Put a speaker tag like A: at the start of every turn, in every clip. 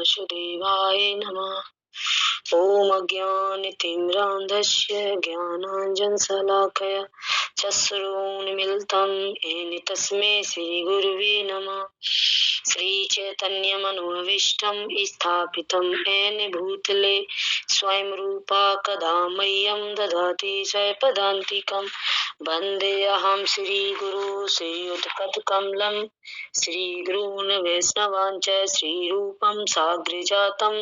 A: वासुदेवाय नमः। ॐ अज्ञानतिमिरान्धस्य ज्ञानाञ्जनशलाकया चक्षुरुन्मीलितं येन तस्मै श्रीगुरुवे नमः। श्रीचैतन्यमनोभीष्टं स्थापितं येन भूतले स्वयं रूपा कदा मह्यं ददाति स्वपदान्तिकं। वन्देऽहं श्रीगुरो श्रीयुतपदकमलं श्रीगुरून् वैष्णवाञ्च श्रीरूपं साग्रजातं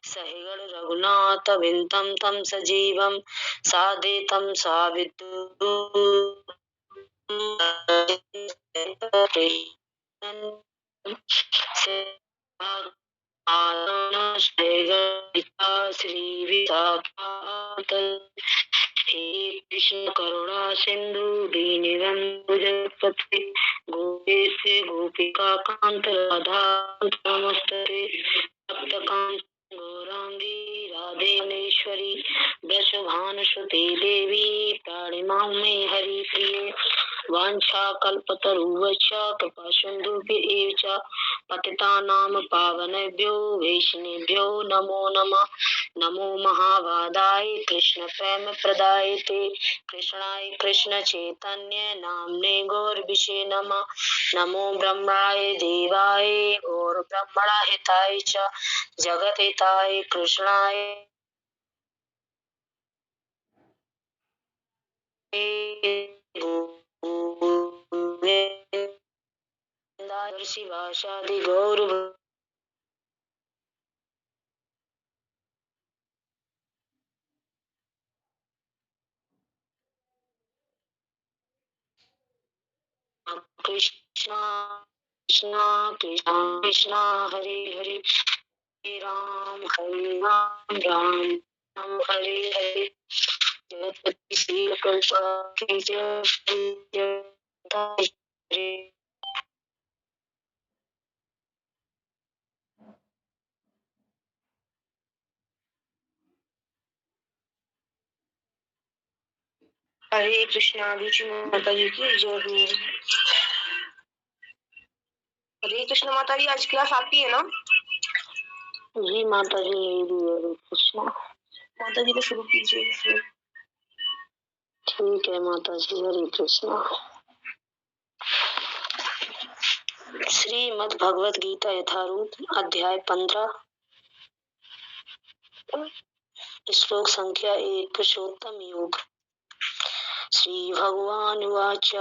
A: सहगण रघुनाथविन्तं तं सजीवं साद्वैतं हे कृष्ण करुणा सिंधु दीनबंधु जगत्पते गोपेश गोपिका कांत राधा नमस्ते भक्तकांत गौरांगी राधे मनेश्वरी वृषभानुसुते देवी प्रणिमां मे हरि प्रिये वाञ्छाकल्पतरुभ्यश्च कृपा सिन्धुभ्यः च पतितानां पावनेभ्यो वैष्णवेभ्यो नमो नमः। नमो महावादाय कृष्ण प्रेम प्रदायते कृष्णाय कृष्ण चैतन्य नामने गौरविषे नमः। नमो ब्रह्मणाय देवाय गौर ब्रह्मणा हिताय च जगत हिताय कृष्णाय शिवाशादि गौर कृष्णा कृष्णा कृष्णा कृष्णा हरे हरे राम राम राम हरे हरे। जगतपति श्री कृष्ण की जय श्री जय। हरे कृष्णा माता जी की जय हो। हरे कृष्ण माता जी, आज क्लास आपकी है ना? जी माता जी, हरे कृष्णा। माता जी को शुरू कीजिए फिर। ठीक है माता जी, हरे कृष्णा। श्रीमद् भगवत गीता यथारूप अध्याय 15 श्लोक संख्या 1 पुरुषोत्तम योग। श्री भगवान उवाच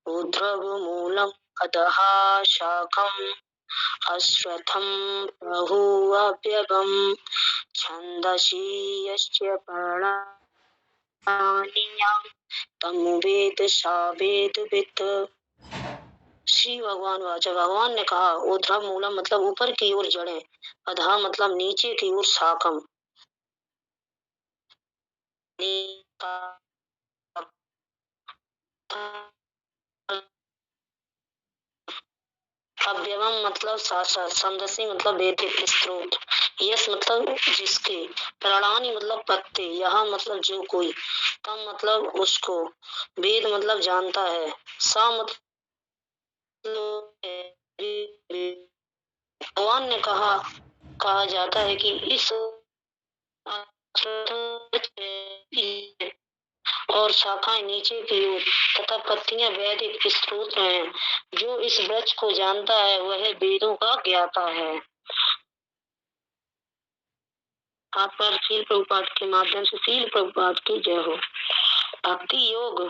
A: ऊर्ध्व मूलम अधः शाखम् अश्वत्थं बहुव्यपम् छन्दसि यस्य पर्णानि तं वेद सा वेदवित्। श्री भगवान वाचा, भगवान ने कहा ऊर्ध्व मूलम मतलब ऊपर की ओर जड़ें, अधः मतलब नीचे की ओर शाखम, अव्यवम मतलब साक्षात, समदसी मतलब वैदिक स्रोत, यश मतलब जिसके, प्रणानी मतलब पत्ते, यह मतलब जो कोई, तम मतलब उसको, वेद मतलब जानता है, सा मतलब भगवान ने कहा जाता है कि इस और शाखाएं नीचे की ओर तथा पत्तियां वैदिक स्रोत हैं। जो इस वृक्ष को जानता है वह वेदों का ज्ञाता है। आप पर शील प्रभुपाद के माध्यम से शील प्रभुपाद की जय हो। भक्ति योग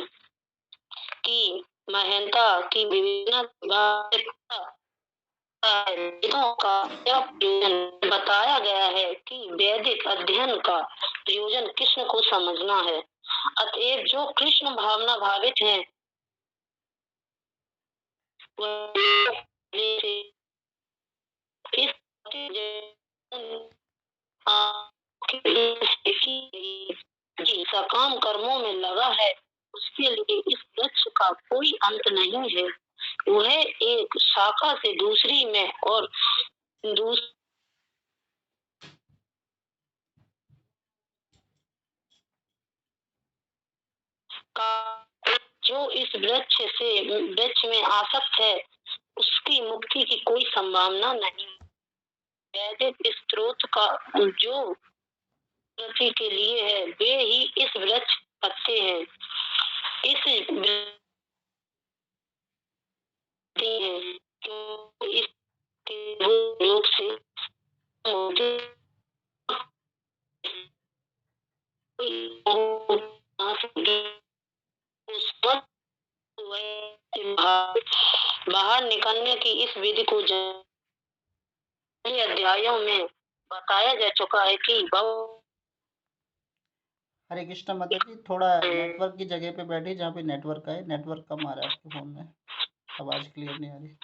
A: की महंता की विभिन्न वेदों का यह प्रयोजन बताया गया है कि वैदिक अध्ययन का प्रयोजन कृष्ण को समझना है। अतएव जो कृष्ण भावना भावित हैं सकाम कर्मों में लगा है, उसके लिए इस वृक्ष का कोई अंत नहीं है। वह एक शाखा से दूसरी में और जो इस वृक्ष में आसक्त है उसकी मुक्ति की कोई संभावना नहीं। वैदिक स्त्रोत का जो प्रति के लिए है वे ही इस वृक्ष पत्ते हैं। इस हैं तो इसके रोग से मुझे बाहर निकलने की इस विधि को अध्यायों में बताया जा चुका है कि
B: हरे कृष्णा माता जी, थोड़ा नेटवर्क की जगह पे बैठे जहाँ पे नेटवर्क है। नेटवर्क कम आ रहा है आपके फोन में, आवाज क्लियर नहीं आ रही।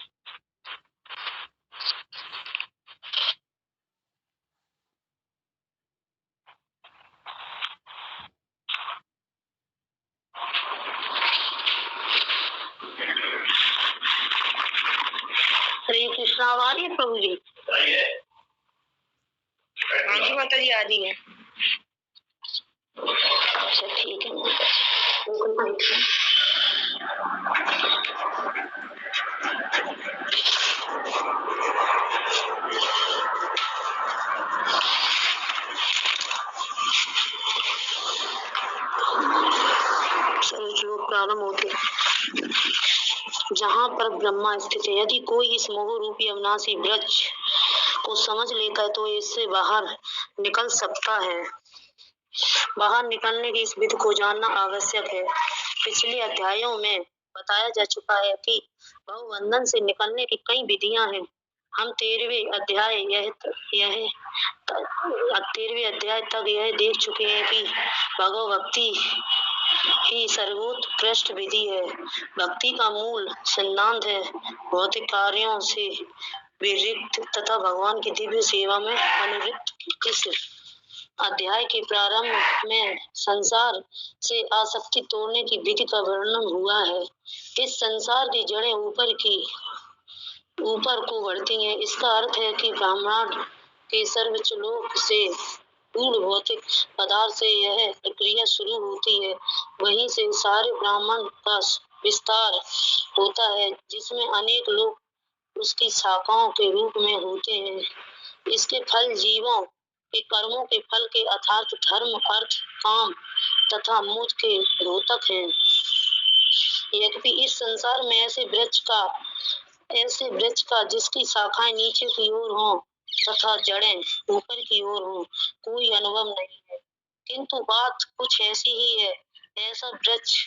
A: हरे कृष्णा आ रही है प्रभु जी? हाँ जी माता जी आ रही है। अच्छा ठीक है श्लोक प्रारंभ होते जहाँ पर ब्रह्मा स्थित है। यदि कोई इस मोह रूपी अविनाशी वृक्ष को समझ लेता है तो इससे बाहर निकल सकता है। बाहर निकलने की इस विधि को जानना आवश्यक है। पिछले अध्यायों में बताया जा चुका है कि बहुबंधन से निकलने की कई विधियां हैं। हम 13वें अध्याय तक यह देख चुके हैं कि भगवत भक्ति ही सर्वोत्कृष्ट विधि है। भक्ति का मूल सिद्धांत है भौतिक कार्यों से विरक्त तथा भगवान की दिव्य सेवा में अनुरक्त। इस अध्याय के प्रारंभ में संसार से आसक्ति तोड़ने की विधि का वर्णन हुआ है। इस संसार की जड़ें ऊपर को बढ़ती हैं। इसका अर्थ है कि ब्रह्मांड के सर्वोच्च लोक से पूर्ण भौतिक पदार्थ से यह प्रक्रिया शुरू होती है। वहीं से सारे ब्रह्मांड का विस्तार होता है जिसमें अनेक लोग उसकी शाखाओं के रूप में होते हैं। इसके फल जीवों के कर्मों के फल के अर्थात धर्म अर्थ काम तथा मोक्ष के द्योतक हैं। यद्यपि इस संसार में ऐसे वृक्ष का जिसकी शाखाएं नीचे की ओर हों तथा जड़ें ऊपर की ओर हों कोई अनुभव नहीं है, किंतु बात कुछ ऐसी ही है। ऐसा वृक्ष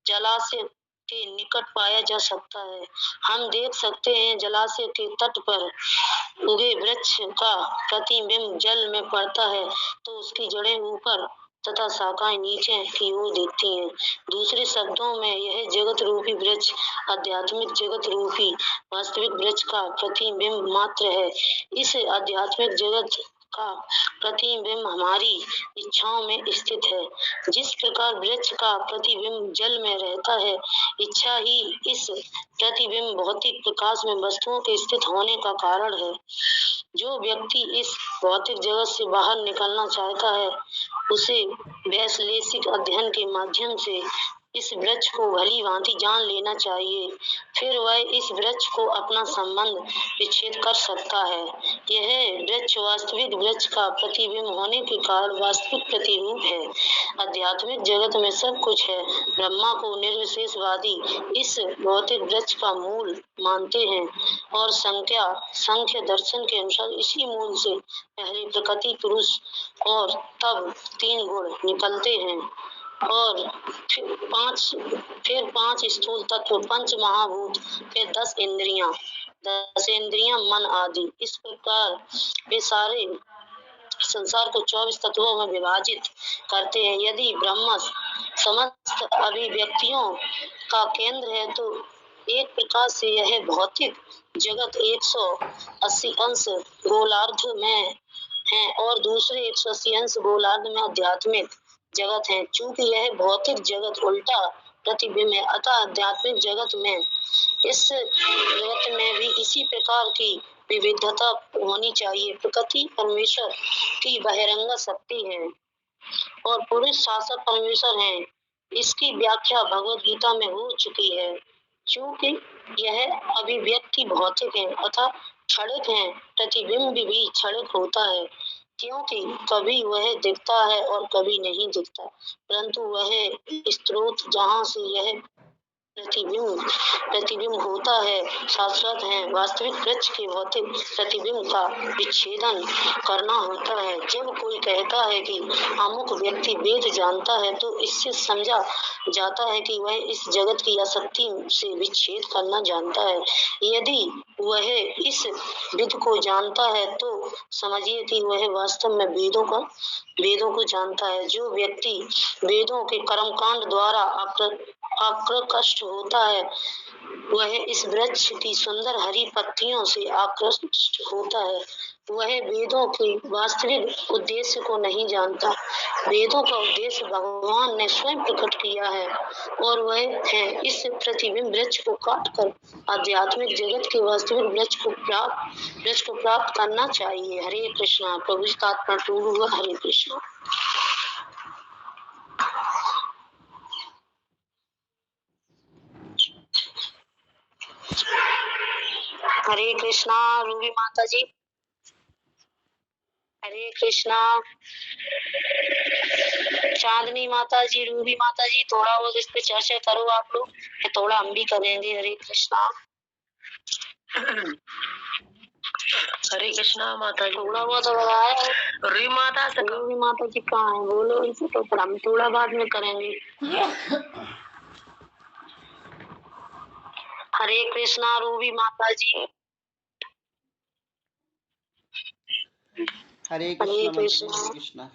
A: जलाशय के निकट पाया जा सकता है। हम देख सकते हैं जलाशय के तट पर उगे वृक्ष का प्रतिबिंब जल में पड़ता है तो उसकी जड़ें ऊपर तथा शाखाएं नीचे की ओर दिखती हैं। दूसरे शब्दों में यह जगत रूपी वृक्ष आध्यात्मिक जगत रूपी वास्तविक वृक्ष का प्रतिबिंब मात्र है। इस आध्यात्मिक जगत का प्रतिबिंब हमारी इच्छाओं में स्थित है। जिस प्रकार वृक्ष का प्रतिबिंब जल में रहता है, इच्छा ही इस प्रतिबिंब भौतिक प्रकाश में वस्तुओं के स्थित होने का कारण है। जो व्यक्ति इस भौतिक जगत से बाहर निकलना चाहता है उसे वैश्लेषिक अध्ययन के माध्यम से इस वृक्ष को भली भांति जान लेना चाहिए। फिर वह इस वृक्ष को अपना संबंध विच्छेद कर सकता है। यह वृक्ष वास्तविक वृक्ष का प्रतिबिंब होने के कारण वास्तविक प्रतिरूप है। आध्यात्मिक जगत में सब कुछ है। ब्रह्मा को निर्विशेषवादी इस भौतिक वृक्ष का मूल मानते हैं और सांख्य दर्शन के अनुसार इसी मूल से पहले प्रकृति पुरुष और तब 3 गुण निकलते हैं और फिर पांच स्थूल तत्व, पंच महाभूत, फिर 10 इंद्रियां मन आदि। इस प्रकार वे सारे संसार को 24 तत्वों में विभाजित करते हैं। यदि ब्रह्म समस्त अभिव्यक्तियों का केंद्र है तो एक प्रकार से यह भौतिक जगत 180 अंश गोलार्ध में है और दूसरे 180 अंश गोलार्ध में आध्यात्मिक जगत है। चूंकि यह भौतिक जगत उल्टा प्रतिबिंब है, अतः आध्यात्मिक जगत में भी इसी प्रकार की विविधता होनी चाहिए। प्रकृति परमेश्वर की बहिरंग शक्ति है और पुरुष शासक परमेश्वर है। इसकी व्याख्या भगवत गीता में हो चुकी है। चूंकि यह अभिव्यक्ति भौतिक है अतः क्षणिक है। प्रतिबिंब भी क्षणिक होता है, क्योंकि कभी वह दिखता है और कभी नहीं दिखता, परंतु वह स्रोत जहाँ से यह प्रतिबिंब होता है शाश्वत है। वास्तविक वृक्ष के भौतिक प्रतिबिंब का विच्छेदन करना होता है। जब कोई कहता है कि अमुक व्यक्ति वेद जानता है, तो इससे समझा जाता है कि वह इस जगत की आसक्ति से विच्छेद करना जानता है। यदि वह इस विद को जानता है, तो समझिए कि वह वास्तव में वेदों को जानता है। जो व्यक्ति वेदों के कर्मकांड द्वारा आकृष्ट होता है, वह इस वृक्ष की सुंदर हरी पत्तियों से आकृष्ट होता है। वह वेदों के वास्तविक उद्देश्य को नहीं जानता। वेदों का उद्देश्य भगवान ने स्वयं प्रकट किया है, और वह है इस प्रतिबिंब वृक्ष को काटकर आध्यात्मिक जगत के वास्तविक वृक्ष को प्राप्त करना चाहिए। हरे कृष्णा। प्रभु जी का आत्मा टूट हुआ। हरे कृष्णा। हरे कृष्णा। रूबी माता जी। हरे कृष्णा। चांदनी माता जी, रूबी माता जी, थोड़ा बहुत इस पे चर्चा करो आप लोग, थोड़ा हम भी करेंगे। हरे कृष्णा।
C: हरे कृष्णा माता जी।
A: थोड़ा बहुत अगर आया
C: रूबी माता से
A: रूबी माता जी कहाँ है, बोलो इनसे, तो फिर हम थोड़ा बाद में करेंगे। हरे कृष्णा। रूबी माता जी।
B: हरे कृष्णा माता जी। हरे कृष्णा।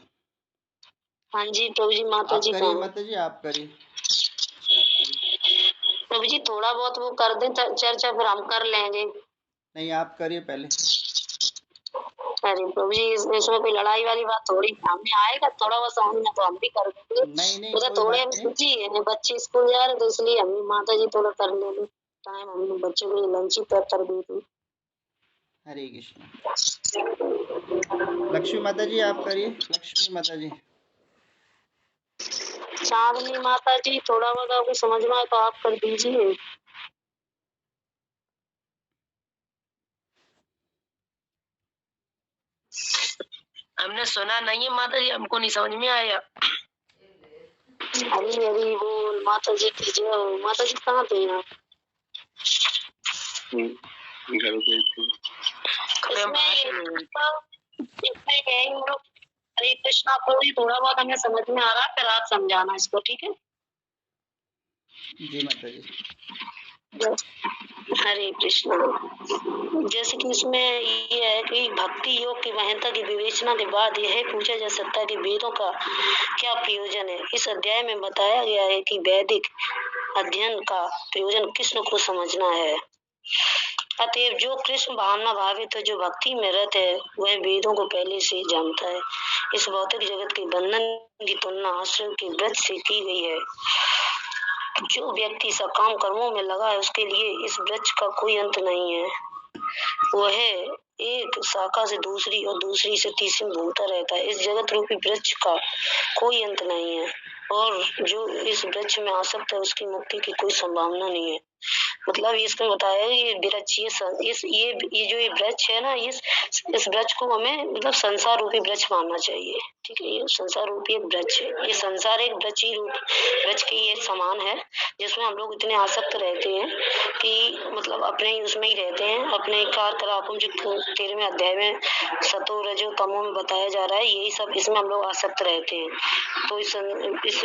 A: हाँ जी प्रभु जी। माता
B: आप
A: जी
B: करिए
A: कहाँ है?
B: माता जी, आप करिए, स्टार्ट करिए।
A: प्रभु जी थोड़ा बहुत वो कर दें चर्चा, फिर हम कर लेंगे।
B: नहीं, आप करिए पहले।
A: अरे प्रभु जी, इसमें कोई लड़ाई वाली बात थोड़ी, हमने आएगा थोड़ा बहुत समझ में तो हम भी कर देंगे।
B: नहीं,
A: उधर
B: कोई
A: थोड़े
B: बात
A: हम
B: नहीं।
A: बिजी है, बच्चे स्कूल जा रहे, तो इसलिए हम माता जी थोड़ा कर लेंगे टाइम। हमने बच्चों को लंच ही पैक कर दी थी।
B: हरे कृष्णा। लक्ष्मी माता जी आप करिए। लक्ष्मी माता जी।
A: चांदनी माता जी, थोड़ा बहुत आपको समझ में आए तो आप कर दीजिए।
C: हमने सुना नहीं है माता जी, हमको नहीं समझ में आया।
A: हरी हरी बोल। माता जी की जय हो। माता जी कहाँ थे आप?
C: घर पे थे।
A: इसमें यही हम लोग हरे कृष्णा को ही थोड़ा बहुत हमें समझ में आ रहा है, फिर आप समझाना इसको, ठीक है?
B: जी माता जी।
A: हरे कृष्णा। जैसे कि इसमें ये है कि भक्ति योग की महत्ता की विवेचना के बाद यह पूछा जा सकता है कि वेदों का क्या प्रयोजन है। इस अध्याय में बताया गया है कि वैदिक अध्ययन का प्रयोजन कृष्ण को समझना है। अतएव जो कृष्ण भावना भावित है, जो भक्ति में रत है, वह वेदों को पहले से ही जानता है। इस भौतिक जगत के बंधन की तुलना आश्रय के व्रत से की गई है। जो व्यक्ति सकाम कर्मों में लगा है, उसके लिए इस वृक्ष का कोई अंत नहीं है। वह एक शाखा से दूसरी और दूसरी से तीसरी में घूमता रहता है। इस जगत रूपी वृक्ष का कोई अंत नहीं है, और जो इस वृक्ष में आसक्त है, उसकी मुक्ति की कोई संभावना नहीं है। मतलब इसमें बताया ये वृक्ष, ये जो ये वृक्ष है ना, इस वृक्ष को हमें मतलब संसार रूपी वृक्ष मानना चाहिए। ठीक है, ये संसार रूपी एक वृक्ष है। ये संसार एक वृक्ष ही रूप वृक्ष के ये समान है, जिसमें हम लोग इतने आसक्त रहते हैं कि मतलब अपने ही उसमें ही रहते हैं। अपने कारकलापों जो 13वें अध्याय में सतो रजो तमो में बताया जा रहा है, यही सब इसमें हम लोग आसक्त रहते हैं। तो इस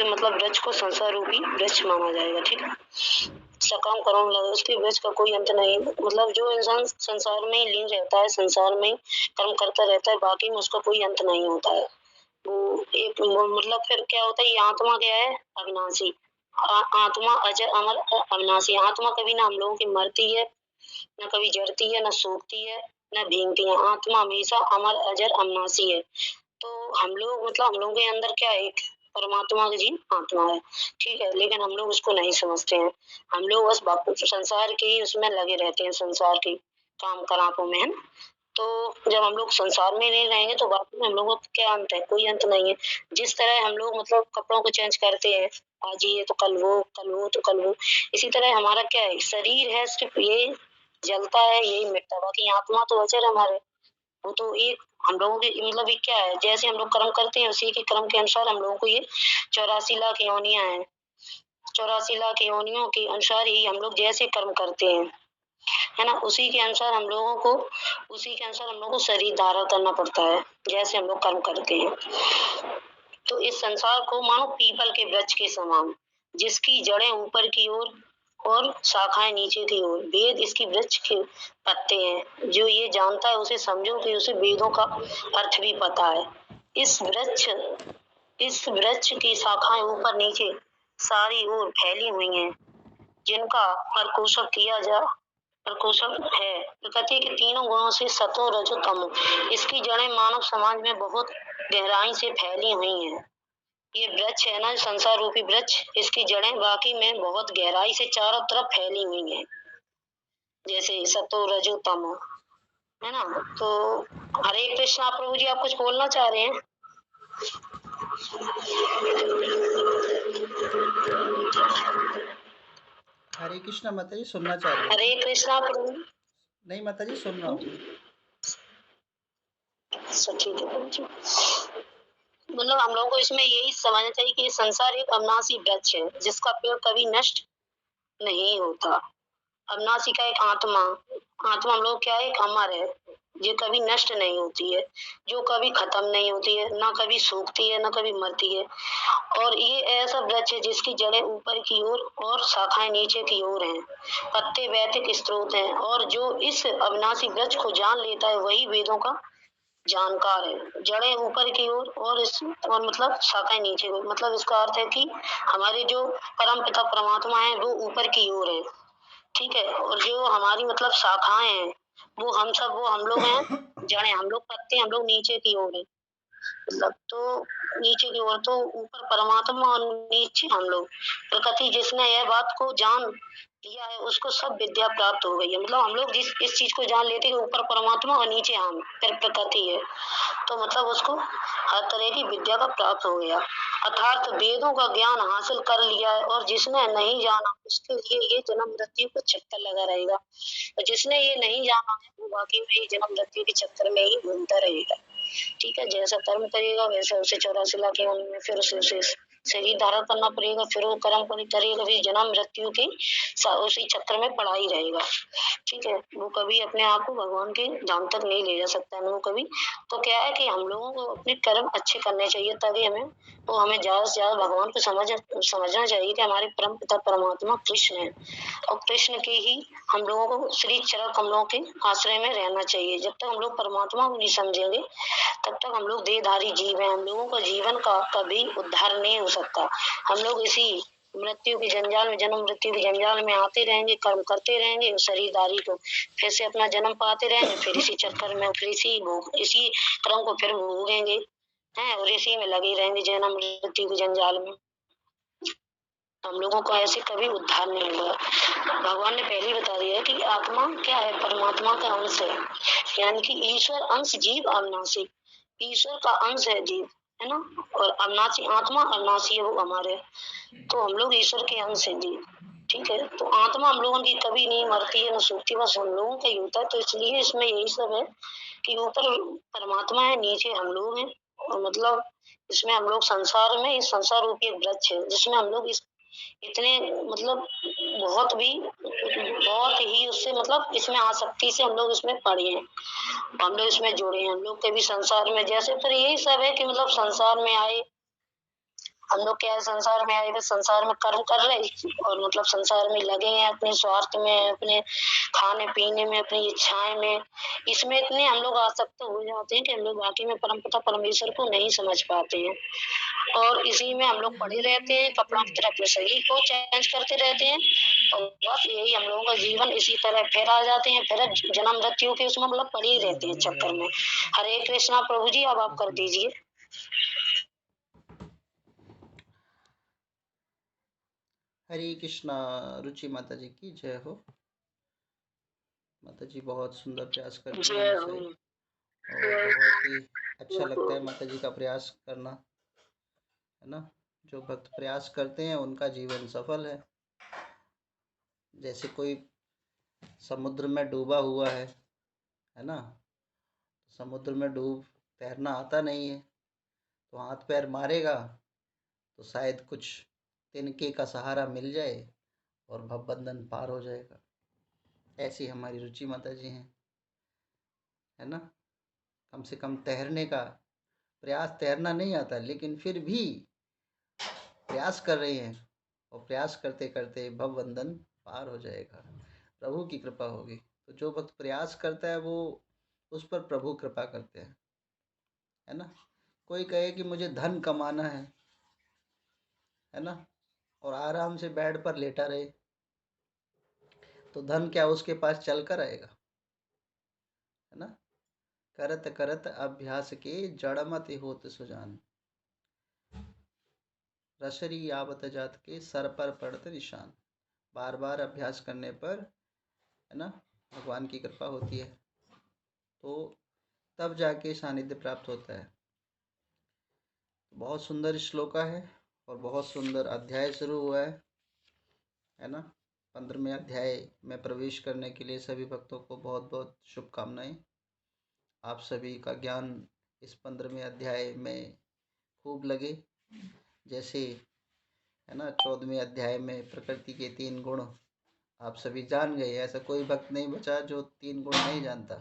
A: मतलब वृक्ष को संसार रूपी वृक्ष माना जाएगा। ठीक है, सकाम कर्म लगे, उसके वृक्ष का कोई अंत नहीं। मतलब जो इंसान संसार में ही लीन रहता है, संसार में कर्म करता रहता है, बाकी में उसका कोई अंत नहीं होता है। वो एक मतलब फिर क्या होता है, ये आत्मा क्या है? अविनाशी। आत्मा अजर अमर अविनाशी। आत्मा कभी ना हम लोगों की मरती है, न कभी जरती है, न सूखती है, न भीगती है। आत्मा हमेशा अमर अजर अविनाशी है। तो हम लोग मतलब हम लोगों के अंदर क्या है, एक परमात्मा की जी आत्मा है। ठीक है, लेकिन हम लोग उसको नहीं समझते हैं। हम लोग बस संसार के ही उसमें लगे रहते हैं, संसार के काम करापों में, है ना। तो जब हम लोग संसार में नहीं रहेंगे तो वाकई में हम लोगों का क्या अंत है? कोई अंत नहीं है। जिस तरह हम लोग मतलब कपड़ों को चेंज करते हैं, आज ये तो कल वो, कल वो तो कल वो, इसी तरह हमारा क्या है, शरीर है सिर्फ ये जलता है, यही मिटता है, बाकी आत्मा तो अचर है हमारे। वो तो एक हम लोगों की मतलब ये क्या है, जैसे हम लोग कर्म करते हैं उसी के कर्म के अनुसार हम लोगों को ये 84 लाख योनियां हैं। 84 लाख योनियों के अनुसार ही हम लोग जैसे कर्म करते हैं, है ना, उसी के अनुसार हम लोगों को शरीर धारण करना पड़ता है, जैसे हम लोग कर्म करते हैं। तो इस संसार को मानो पीपल के वृक्ष के समान, जिसकी जड़ें ऊपर की ओर और शाखाएं नीचे की ओर, वेद इसकी वृक्ष के पत्ते हैं। जो ये जानता है उसे समझो कि उसे वेदों का अर्थ भी पता है। इस वृक्ष की शाखाएं ऊपर नीचे सारी ओर फैली हुई हैं, जिनका प्रकोशल है प्रकृति के तीनों गुणों से सतो रजो तमो। इसकी जड़ें मानव समाज में बहुत गहराई से फैली हुई हैं। ये वृक्ष है ना, संसार रूपी वृक्ष, इसकी जड़ें वाकई में बहुत गहराई से चारों तरफ फैली हुई हैं, जैसे सतो रजो तमो, है ना। तो हरे कृष्णा। प्रभु जी आप कुछ बोलना चाह रहे हैं?
B: हरे कृष्णा माता जी, सुनना चाह रही
A: हरे
B: है?
A: कृष्णा प्रभु।
B: नहीं माता जी, सुन रहा हूँ।
A: अच्छा ठीक है प्रभु जी। मतलब हम लोगों को इसमें यही समझना चाहिए कि ये संसार एक अविनाशी वृक्ष है, जिसका पेड़ कभी नष्ट नहीं होता। अविनाशी का एक आत्मा हम लोग क्या है, एक अमर है, जो कभी नष्ट नहीं होती है, जो कभी खत्म नहीं होती है, ना कभी सूखती है ना कभी मरती है। और ये ऐसा वृक्ष है जिसकी जड़ें ऊपर की ओर और शाखाएं नीचे की ओर हैं, पत्ते वैदिक स्रोत हैं, और जो इस अविनाशी वृक्ष को जान लेता है वही वेदों का जानकार है। जड़ें ऊपर की ओर और मतलब शाखाएं नीचे की ओर, मतलब इसका अर्थ है कि हमारे जो परम पिता परमात्मा है वो ऊपर की ओर है, ठीक है, और जो हमारी मतलब शाखाएं हैं वो हम लोग हैं, जड़ें हम लोग, पत्ते हम लोग नीचे की ओर है, मतलब तो नीचे की ओर, तो ऊपर परमात्मा और नीचे हम लोग प्रकृति। जिसने यह बात को जान लिया है उसको सब विद्या प्राप्त हो गई है। मतलब हम लोग जिस इस चीज को जान लेते हैं कि ऊपर परमात्मा और नीचे हम फिर प्रकृति है, तो मतलब उसको हर तरह की विद्या का प्राप्त हो गया, अर्थात वेदों का ज्ञान हासिल कर लिया है। और जिसने नहीं जाना उसके लिए ये जन्म मृत्यु का चक्कर लगा रहेगा, और जिसने ये नहीं जाना है वो बाकी में ये जन्म मृत्यु के चक्कर में ही घूमता रहेगा। ठीक है, जैसा कर्म करेगा वैसा उसे 84 लाख योनि में फिर उसे शरीर धारण करना पड़ेगा, फिर वो कर्म करेगा, फिर जन्म मृत्यु की उसी चक्र में पड़ा ही रहेगा। ठीक है, वो कभी अपने आप को भगवान के धाम तक नहीं ले जा सकता है वो कभी। तो क्या है कि हम लोगों को अपने कर्म अच्छे करने चाहिए, तभी हमें ज्यादा से ज्यादा भगवान को समझना चाहिए कि हमारे परम पिता परमात्मा कृष्ण है, और कृष्ण के ही हम लोगों को श्री चरण कमलों के आश्रय में रहना चाहिए। जब तक हम लोग परमात्मा को नहीं समझेंगे तब तक हम लोग देहधारी जीव हैं, हम लोगों का जीवन का कभी उद्धार नहीं हो सकता। हम लोग इसी मृत्यु की जंजाल में, जन्म मृत्यु की जंजाल में आते रहेंगे, कर्म करते रहेंगे, शरीरदारी को फिर से अपना जन्म पाते रहेंगे, फिर इसी चक्कर में फिर इसी कर्म को फिर भोगेंगे हैं, और इसी में लगे रहेंगे जन्म मृत्यु की जंजाल में। हम लोगों को ऐसे कभी उद्धार नहीं होगा। भगवान ने पहले ही बता दिया कि आत्मा क्या है, परमात्मा का अंश है, यानी कि ईश्वर अंश जीव अविनाशी, ईश्वर का अंश है जीव, है ना, और अविनाशी आत्मा अविनाशी है, वो हमारे, तो हम लोग ईश्वर के अंश हैं जीव। ठीक है, तो आत्मा हम लोगों की कभी नहीं मरती है न सूखती, बस हम लोगों का ही होता है। तो इसलिए इसमें यही सब है कि ऊपर परमात्मा है, नीचे हम लोग हैं, और मतलब इसमें हम लोग संसार में, इस संसार रूपी एक वृक्ष है जिसमें हम लोग इतने मतलब बहुत ही उससे मतलब इसमें आसक्ति से हम लोग इसमें पड़े हैं, हम लोग इसमें जुड़े हैं। हम लोग कभी संसार में जैसे, फिर यही सब है कि मतलब संसार में आए हम लोग, क्या है, संसार में आए, संसार में कर्म कर रहे और मतलब संसार में लगे हैं अपने स्वार्थ में, अपने खाने पीने में, अपनी इच्छाएं में, इसमें इतने हम लोग आसक्त हो जाते हैं कि हम लोग वाकई में परमपिता परमेश्वर को नहीं समझ पाते हैं, और इसी में हम लोग पड़े रहते हैं, कपड़ों की तरह अपने शरीर को चेंज करते रहते हैं, और बस यही हम लोगों का जीवन इसी तरह फिर आ जाते हैं, फिर जन्म मृत्यु के उसमें मतलब पड़े ही रहते हैं चक्कर में। हरे कृष्णा। प्रभु जी अब आप कर दीजिए।
B: हरे कृष्णा। रुचि माता जी की जय हो। माता जी बहुत सुंदर प्रयास करती हैं
A: जय
B: हमेशा
A: हो।
B: ही। और बहुत ही अच्छा लगता है माता जी का प्रयास करना, है ना। जो भक्त प्रयास करते हैं उनका जीवन सफल है। जैसे कोई समुद्र में डूबा हुआ है ना, समुद्र में डूब तैरना आता नहीं है, तो हाथ पैर मारेगा तो शायद कुछ तिनके का सहारा मिल जाए और भवबंधन पार हो जाएगा। ऐसी हमारी रुचि माता जी हैं, है ना। कम से कम तैरने का प्रयास, तैरना नहीं आता लेकिन फिर भी प्रयास कर रहे हैं, और प्रयास करते करते भवबंधन पार हो जाएगा, प्रभु की कृपा होगी। तो जो भक्त प्रयास करता है वो उस पर प्रभु कृपा करते हैं, है ना। कोई कहे कि मुझे धन कमाना है ना, और आराम से बेड पर लेटा रहे, तो धन क्या उसके पास चल कर आएगा, है ना। करत करत अभ्यास के जड़मत होत सुजान, रसरी आवत जात के सर पर पड़त निशान। बार बार अभ्यास करने पर, है ना, भगवान की कृपा होती है, तो तब जाके सानिध्य प्राप्त होता है। बहुत सुंदर श्लोका है और बहुत सुंदर अध्याय शुरू हुआ है ना। 15वें अध्याय में प्रवेश करने के लिए सभी भक्तों को बहुत बहुत शुभकामनाएं। आप सभी का ज्ञान इस 15वें अध्याय में खूब लगे। जैसे, है ना, 14वें अध्याय में प्रकृति के 3 गुण आप सभी जान गए। ऐसा कोई भक्त नहीं बचा जो 3 गुण नहीं जानता,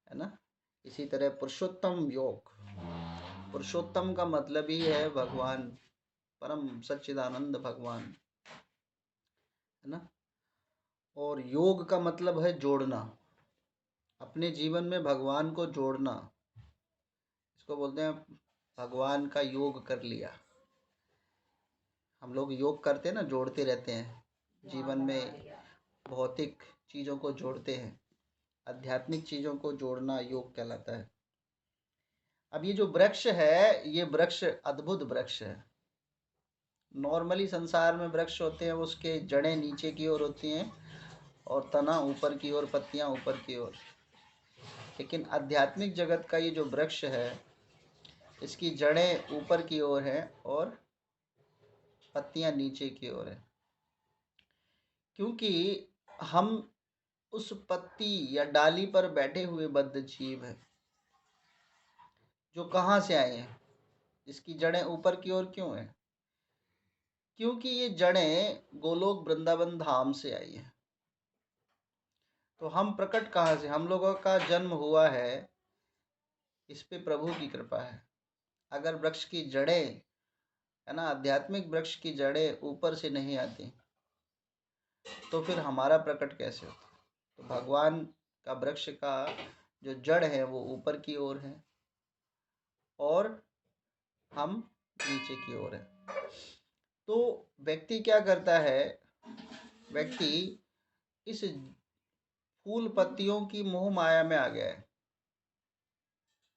B: है ना। इसी तरह पुरुषोत्तम योग, पुरुषोत्तम का मतलब ही है भगवान, परम सच्चिदानंद भगवान, है ना। और योग का मतलब है जोड़ना, अपने जीवन में भगवान को जोड़ना। इसको बोलते हैं भगवान का योग कर लिया। हम लोग योग करते हैं ना, जोड़ते रहते हैं जीवन में, भौतिक चीज़ों को जोड़ते हैं, आध्यात्मिक चीज़ों को जोड़ना योग कहलाता है। अब ये जो वृक्ष है, ये वृक्ष अद्भुत वृक्ष है। नॉर्मली संसार में वृक्ष होते हैं, उसके जड़ें नीचे की ओर होती हैं और तना ऊपर की ओर, पत्तियां ऊपर की ओर। लेकिन आध्यात्मिक जगत का ये जो वृक्ष है, इसकी जड़ें ऊपर की ओर हैं और पत्तियां नीचे की ओर हैं, क्योंकि हम उस पत्ती या डाली पर बैठे हुए बद्ध जीव हैं, जो कहाँ से आए हैं, इसकी जड़ें ऊपर की ओर क्यों हैं? क्योंकि ये जड़ें गोलोक वृंदावन धाम से आई हैं। तो हम प्रकट कहाँ से, हम लोगों का जन्म हुआ है, इस पे प्रभु की कृपा है। अगर वृक्ष की जड़ें, है ना, आध्यात्मिक वृक्ष की जड़ें ऊपर से नहीं आती तो फिर हमारा प्रकट कैसे होता? तो भगवान का वृक्ष का जो जड़ है वो ऊपर की ओर है और हम नीचे की ओर है। तो व्यक्ति क्या करता है, व्यक्ति इस फूल पत्तियों की मोह माया में आ गया है।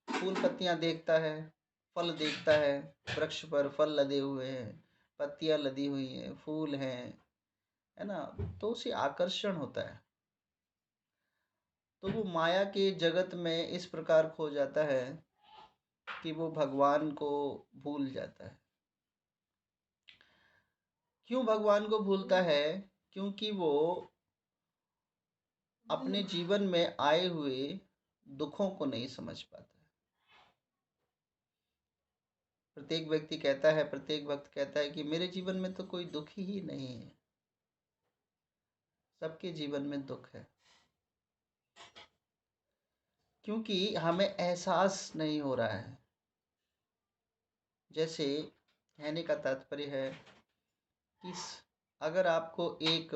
B: फूल पत्तियां देखता है, फल देखता है, वृक्ष पर फल लदे हुए हैं, पत्तियां लदी हुई हैं, फूल हैं, है ना, तो उसे आकर्षण होता है। तो वो माया के जगत में इस प्रकार खो जाता है कि वो भगवान को भूल जाता है। क्यों भगवान को भूलता है? क्योंकि वो अपने जीवन में आए हुए दुखों को नहीं समझ पाता है। प्रत्येक व्यक्ति कहता है, प्रत्येक भक्त कहता है कि मेरे जीवन में तो कोई दुख ही नहीं है। सबके जीवन में दुख है, क्योंकि हमें एहसास नहीं हो रहा है। जैसे कहने का तात्पर्य है कि अगर आपको एक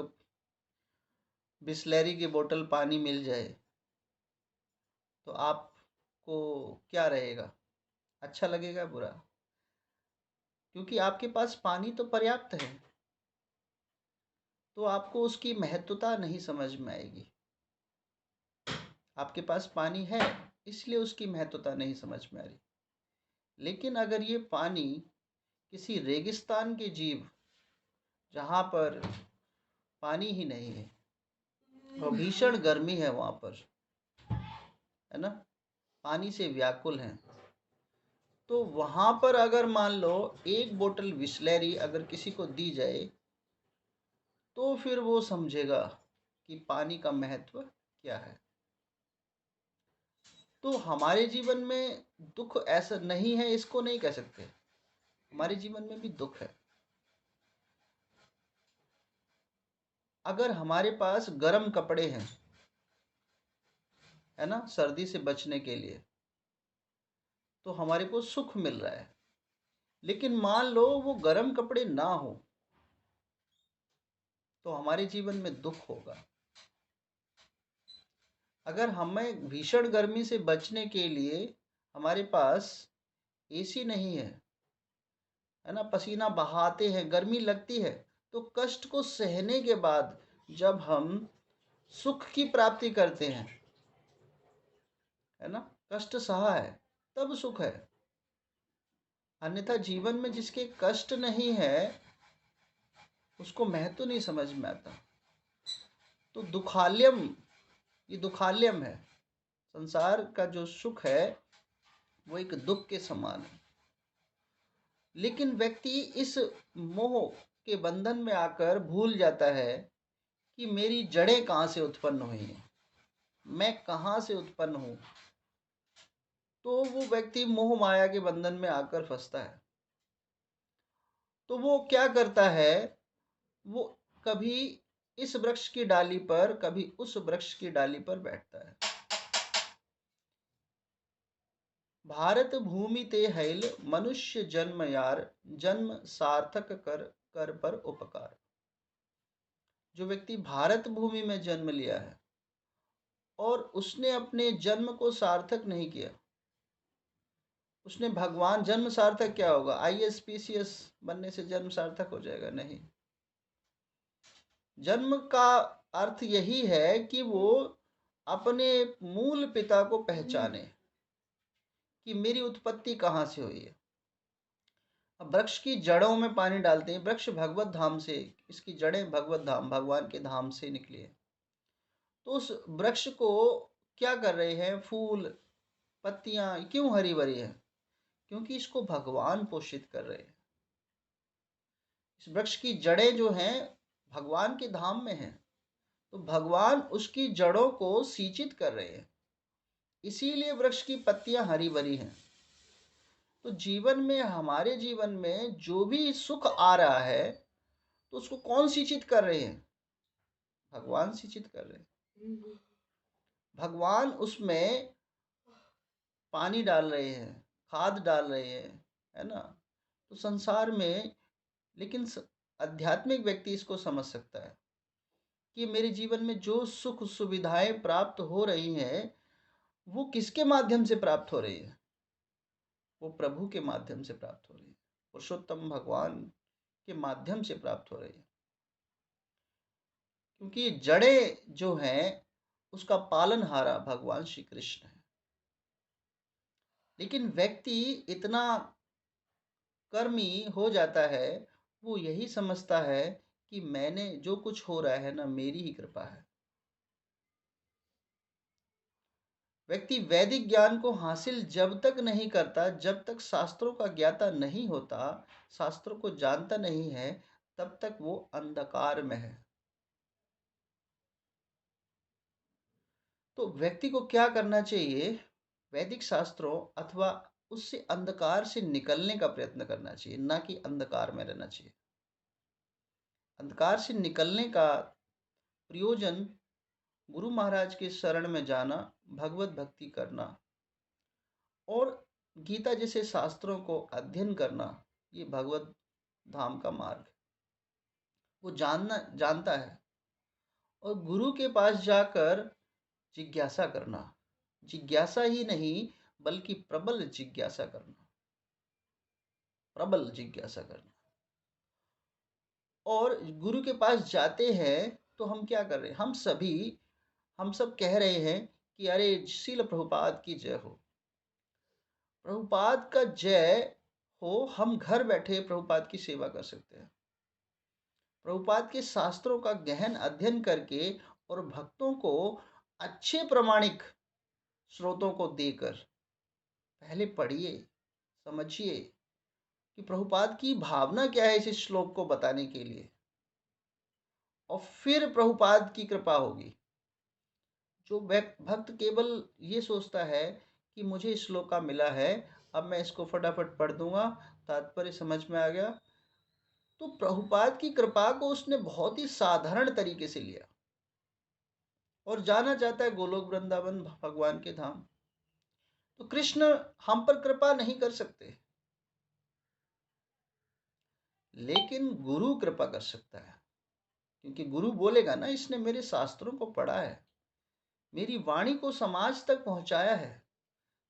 B: बिस्लेरी की बोतल पानी मिल जाए तो आपको क्या रहेगा? अच्छा लगेगा, बुरा? क्योंकि आपके पास पानी तो पर्याप्त है, तो आपको उसकी महत्वता नहीं समझ में आएगी। आपके पास पानी है इसलिए उसकी महत्वता नहीं समझ में आ रही। लेकिन अगर ये पानी किसी रेगिस्तान के जीव, जहाँ पर पानी ही नहीं है और भीषण गर्मी है वहाँ पर, है ना, पानी से व्याकुल हैं, तो वहाँ पर अगर मान लो एक बोतल बिसलेरी अगर किसी को दी जाए, तो फिर वो समझेगा कि पानी का महत्व क्या है। तो हमारे जीवन में दुख ऐसा नहीं है, इसको नहीं कह सकते, हमारे जीवन में भी दुख है। अगर हमारे पास गर्म कपड़े हैं, है ना, सर्दी से बचने के लिए, तो हमारे को सुख मिल रहा है। लेकिन मान लो वो गर्म कपड़े ना हो, तो हमारे जीवन में दुख होगा। अगर हमें भीषण गर्मी से बचने के लिए हमारे पास एसी नहीं है ना, पसीना बहाते हैं, गर्मी लगती है, तो कष्ट को सहने के बाद जब हम सुख की प्राप्ति करते हैं, है ना, कष्ट सहा है तब सुख है। अन्यथा जीवन में जिसके कष्ट नहीं है उसको महत्व नहीं समझ में आता। तो दुखाल्यम, ये दुखाल्यम है। संसार का जो सुख है वो एक दुख के समान है। लेकिन व्यक्ति इस मोह के बंधन में आकर भूल जाता है कि मेरी जड़ें कहाँ से उत्पन्न हुई हैं, मैं कहाँ से उत्पन्न हूँ। तो वो व्यक्ति मोह माया के बंधन में आकर फंसता है। तो वो क्या करता है, वो कभी इस वृक्ष की डाली पर कभी उस वृक्ष की डाली पर बैठता है। भारत भूमि ते हैल मनुष्य जन्म यार, जन्म सार्थक कर कर पर उपकार। जो व्यक्ति भारत भूमि में जन्म लिया है और उसने अपने जन्म को सार्थक नहीं किया, उसने भगवान, जन्म सार्थक क्या होगा, आईएएस पीसीएस बनने से जन्म सार्थक हो जाएगा? नहीं। जन्म का अर्थ यही है कि वो अपने मूल पिता को पहचाने कि मेरी उत्पत्ति कहाँ से हुई है। अब वृक्ष की जड़ों में पानी डालते हैं, वृक्ष भगवत धाम से, इसकी जड़ें भगवत धाम, भगवान के धाम से निकली है। तो उस वृक्ष को क्या कर रहे हैं, फूल पत्तियां क्यों हरी भरी है? क्योंकि इसको भगवान पोषित कर रहे हैं। इस वृक्ष की जड़ें जो हैं भगवान के धाम में हैं, तो भगवान उसकी जड़ों को सिंचित कर रहे हैं, इसीलिए वृक्ष की पत्तियां हरी भरी हैं। तो जीवन में, हमारे जीवन में जो भी सुख आ रहा है, तो उसको कौन सिंचित कर रहे हैं? भगवान सिंचित कर रहे हैं। भगवान उसमें पानी डाल रहे हैं, खाद डाल रहे हैं, है ना। तो संसार में, लेकिन आध्यात्मिक व्यक्ति इसको समझ सकता है कि मेरे जीवन में जो सुख सुविधाएं प्राप्त हो रही हैं वो किसके माध्यम से प्राप्त हो रही है? वो प्रभु के माध्यम से प्राप्त हो रही है, पुरुषोत्तम भगवान के माध्यम से प्राप्त हो रही है। क्योंकि जड़ें जो हैं उसका पालनहारा भगवान श्री कृष्ण है। लेकिन व्यक्ति इतना कर्मी हो जाता है, वो यही समझता है कि मैंने जो कुछ हो रहा है ना, मेरी ही कृपा है। व्यक्ति वैदिक ज्ञान को हासिल जब तक नहीं करता, जब तक शास्त्रों का ज्ञाता नहीं होता, शास्त्रों को जानता नहीं है, तब तक वो अंधकार में है। तो व्यक्ति को क्या करना चाहिए? वैदिक शास्त्रों अथवा उससे अंधकार से निकलने का प्रयत्न करना चाहिए, ना कि अंधकार में रहना चाहिए। अंधकार से निकलने का प्रयोजन गुरु महाराज के शरण में जाना, भगवत भक्ति करना और गीता जैसे शास्त्रों को अध्ययन करना, ये भगवत धाम का मार्ग है। वो जानता है। और गुरु के पास जाकर जिज्ञासा करना, जिज्ञासा ही नहीं बल्कि प्रबल जिज्ञासा करना, प्रबल जिज्ञासा करना। और गुरु के पास जाते हैं तो हम क्या कर रहे हैं? हम सब कह रहे हैं कि अरे श्रील प्रभुपाद की जय हो, प्रभुपाद का जय हो। हम घर बैठे प्रभुपाद की सेवा कर सकते हैं। प्रभुपाद के शास्त्रों का गहन अध्ययन करके और भक्तों को अच्छे प्रामाणिक स्रोतों को देकर पहले पढ़िए, समझिए कि प्रभुपाद की भावना क्या है इस श्लोक को बताने के लिए, और फिर प्रभुपाद की कृपा होगी। जो भक्त केवल ये सोचता है कि मुझे इस श्लोक का मिला है, अब मैं इसको फटाफट पढ़ दूंगा, तात्पर्य समझ में आ गया, तो प्रभुपाद की कृपा को उसने बहुत ही साधारण तरीके से लिया और जाना चाहता है गोलोक वृंदावन भगवान के धाम। तो कृष्ण हम पर कृपा नहीं कर सकते, लेकिन गुरु कृपा कर सकता है, क्योंकि गुरु बोलेगा ना, इसने मेरे शास्त्रों को पढ़ा है, मेरी वाणी को समाज तक पहुंचाया है।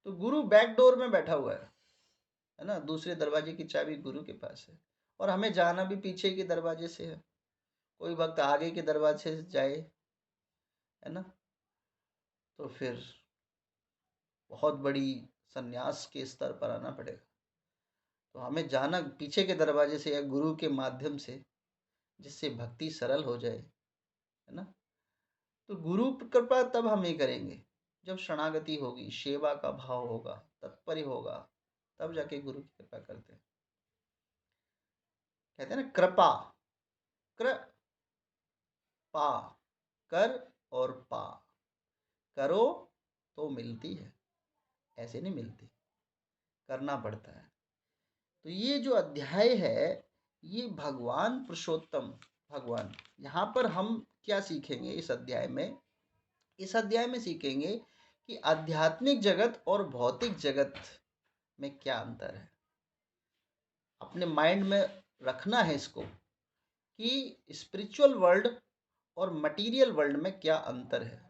B: तो गुरु बैक डोर में बैठा हुआ है ना, दूसरे दरवाजे की चाबी गुरु के पास है, और हमें जाना भी पीछे के दरवाजे से है। कोई वक्त आगे के दरवाजे से जाए, है ना, तो फिर बहुत बड़ी सन्यास के स्तर पर आना पड़ेगा। तो हमें जाना पीछे के दरवाजे से या गुरु के माध्यम से, जिससे भक्ति सरल हो जाए, है ना। तो गुरु कृपा तब हम ही करेंगे जब शरणागति होगी, सेवा का भाव होगा, तत्पर होगा, तब जाके गुरु की कृपा करते हैं। कहते हैं ना, कृपा, पा, कर और पा, करो तो मिलती है, ऐसे नहीं मिलती, करना पड़ता है। तो ये जो अध्याय है, ये भगवान पुरुषोत्तम भगवान, यहाँ पर हम क्या सीखेंगे इस अध्याय में? इस अध्याय में सीखेंगे कि आध्यात्मिक जगत और भौतिक जगत में क्या अंतर है। अपने माइंड में रखना है इसको कि स्पिरिचुअल वर्ल्ड और मटेरियल वर्ल्ड में क्या अंतर है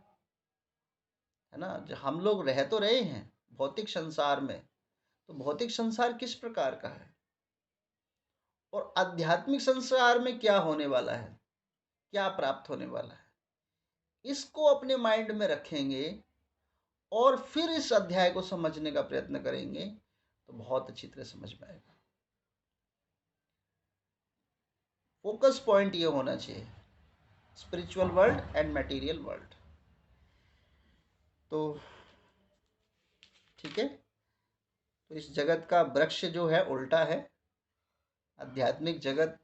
B: ना। जो हम लोग रह तो रहे हैं भौतिक संसार में, तो भौतिक संसार किस प्रकार का है, और आध्यात्मिक संसार में क्या होने वाला है, क्या प्राप्त होने वाला है, इसको अपने माइंड में रखेंगे और फिर इस अध्याय को समझने का प्रयत्न करेंगे, तो बहुत अच्छी तरह समझ में आएगा। फोकस पॉइंट ये होना चाहिए, spiritual world and material world. तो ठीक है, तो इस जगत का वृक्ष जो है उल्टा है, आध्यात्मिक जगत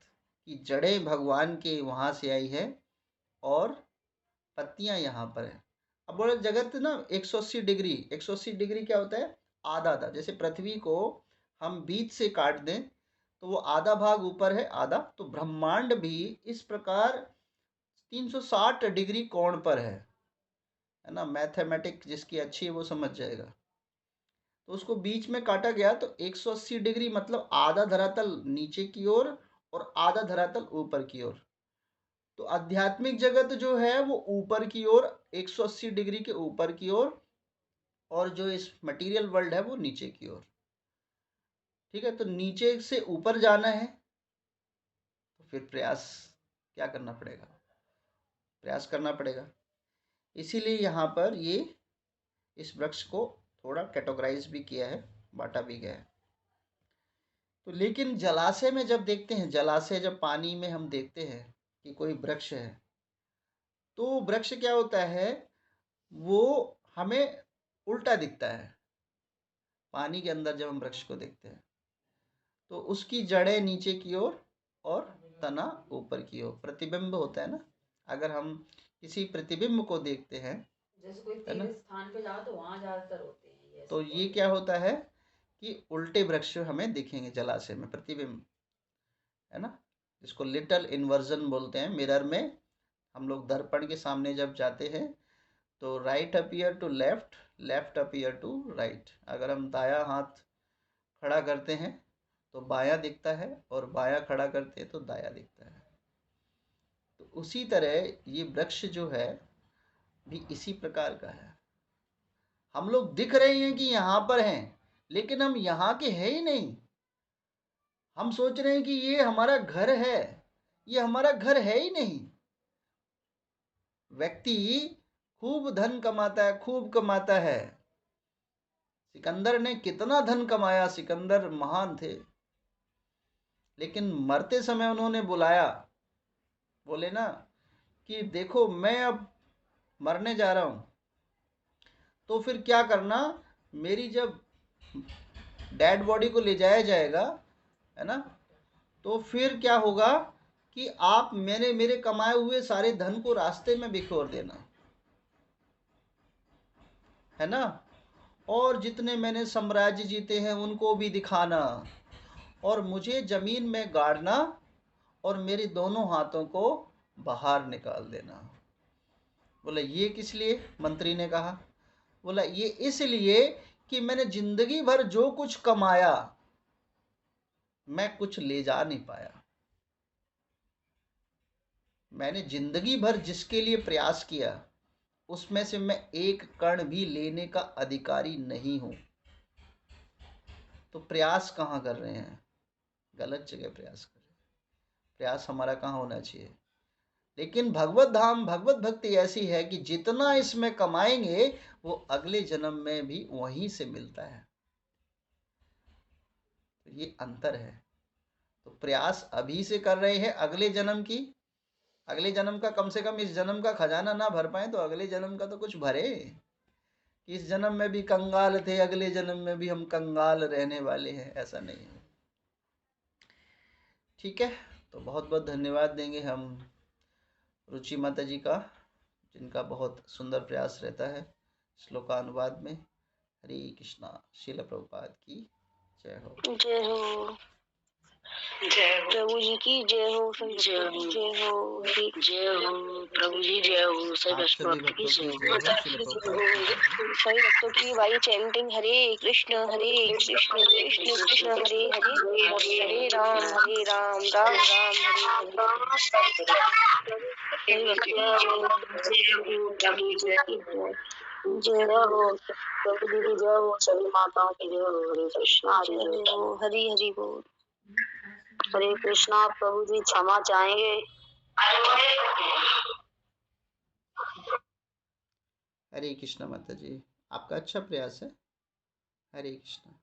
B: की जड़ें भगवान के वहां से आई है और पत्तियां यहाँ पर है। अब बोले जगत ना 180 डिग्री, 180 डिग्री क्या होता है? आधा आधा। जैसे पृथ्वी को हम बीच से काट दें तो वो आधा भाग ऊपर है, आधा, तो ब्रह्मांड भी इस प्रकार 360 डिग्री कोण पर है ना। मैथमेटिक जिसकी अच्छी है वो समझ जाएगा। तो उसको बीच में काटा गया तो 180 डिग्री मतलब आधा धरातल नीचे की ओर और आधा धरातल ऊपर की ओर। तो आध्यात्मिक जगत जो है वो ऊपर की ओर, 180 डिग्री के ऊपर की ओर, और जो इस मटेरियल वर्ल्ड है वो नीचे की ओर। ठीक है, तो नीचे से ऊपर जाना है तो फिर प्रयास क्या करना पड़ेगा? प्रयास करना पड़ेगा। इसीलिए यहाँ पर ये इस वृक्ष को थोड़ा कैटेगराइज भी किया है, बांटा भी गया है। तो लेकिन जलाशय में जब देखते हैं, जलाशय जब पानी में हम देखते हैं कि कोई वृक्ष है, तो वृक्ष क्या होता है, वो हमें उल्टा दिखता है। पानी के अंदर जब हम वृक्ष को देखते हैं तो उसकी जड़ें नीचे की ओर और तना ऊपर की ओर, प्रतिबिंब होता है ना। अगर हम किसी प्रतिबिंब को देखते हैं,
D: जैसे कोई
B: है ना,
D: तीर्थ स्थान पे जाओ तो वहां ज्यादातर होते हैं ये
B: तो
D: सब
B: ये क्या होता है कि उल्टे वृक्ष हमें दिखेंगे जलाशय में, प्रतिबिंब, है ना, जिसको लिटल इन्वर्जन बोलते हैं। मिरर में हम लोग दर्पण के सामने जब जाते हैं तो right appear to left, left appear to right. अगर हम दाया हाथ खड़ा करते हैं तो बायां दिखता है, और बायां खड़ा करते हैं तो दाया दिखता है। तो उसी तरह ये वृक्ष जो है भी इसी प्रकार का है। हम लोग दिख रहे हैं कि यहाँ पर हैं, लेकिन हम यहाँ के हैं ही नहीं। हम सोच रहे हैं कि ये हमारा घर है, ये हमारा घर है ही नहीं। व्यक्ति खूब धन कमाता है, खूब कमाता है। सिकंदर ने कितना धन कमाया, सिकंदर महान थे, लेकिन मरते समय उन्होंने बुलाया, बोले ना कि देखो मैं अब मरने जा रहा हूं, तो फिर क्या करना, मेरी जब डेड बॉडी को ले जाया जाएगा, है ना, तो फिर क्या होगा कि आप मेरे कमाए हुए सारे धन को रास्ते में बिखोर देना, है ना, और जितने मैंने साम्राज्य जीते हैं उनको भी दिखाना, और मुझे जमीन में गाड़ना, और मेरे दोनों हाथों को बाहर निकाल देना। बोला ये किस लिए? मंत्री ने कहा, बोला ये इसलिए कि मैंने जिंदगी भर जो कुछ कमाया मैं कुछ ले जा नहीं पाया। मैंने जिंदगी भर जिसके लिए प्रयास किया उसमें से मैं एक कण भी लेने का अधिकारी नहीं हूं। तो प्रयास कहाँ कर रहे हैं? गलत जगह प्रयास कर रहे हैं। प्रयास हमारा कहाँ होना चाहिए? लेकिन भगवत धाम, भगवत भक्ति ऐसी है कि जितना इसमें कमाएंगे वो अगले जन्म में भी वहीं से मिलता है। तो ये अंतर है। तो प्रयास अभी से कर रहे हैं अगले जन्म की, अगले जन्म का, कम से कम इस जन्म का खजाना ना भर पाए तो अगले जन्म का तो कुछ भरे। इस जन्म में भी कंगाल थे, अगले जन्म में भी हम कंगाल रहने वाले हैं, ऐसा नहीं है। ठीक है, तो बहुत बहुत धन्यवाद देंगे हम रुचि माता जी का, जिनका बहुत सुंदर प्रयास रहता है श्लोकानुवाद में। हरे कृष्णा। श्रील प्रभुपाद की जय हो।
A: जय हो। प्रभु जी की जय हो। जय हो। जय हो।
C: जय हो प्रभु जी, जय हो सभी
B: आप सभी
C: भक्तों की
B: भक्तों की
C: जय
B: जय हो। श्रील प्रभुपाद की जय हो।
A: सभी भक्तों की भाई चैंटिंग हरे कृष्ण कृष्ण कृष्ण हरे हरे, हरे राम राम राम राम हरे हरे। जय हो प्रभु जी की जय हो, सभी माताओं की जय हो। हरे कृष्णा हरे हो। हरी हरि बोल। हरे कृष्णा। प्रभु जी क्षमा चाहेंगे।
B: हरे कृष्णा माता जी, आपका अच्छा प्रयास है। हरे कृष्णा।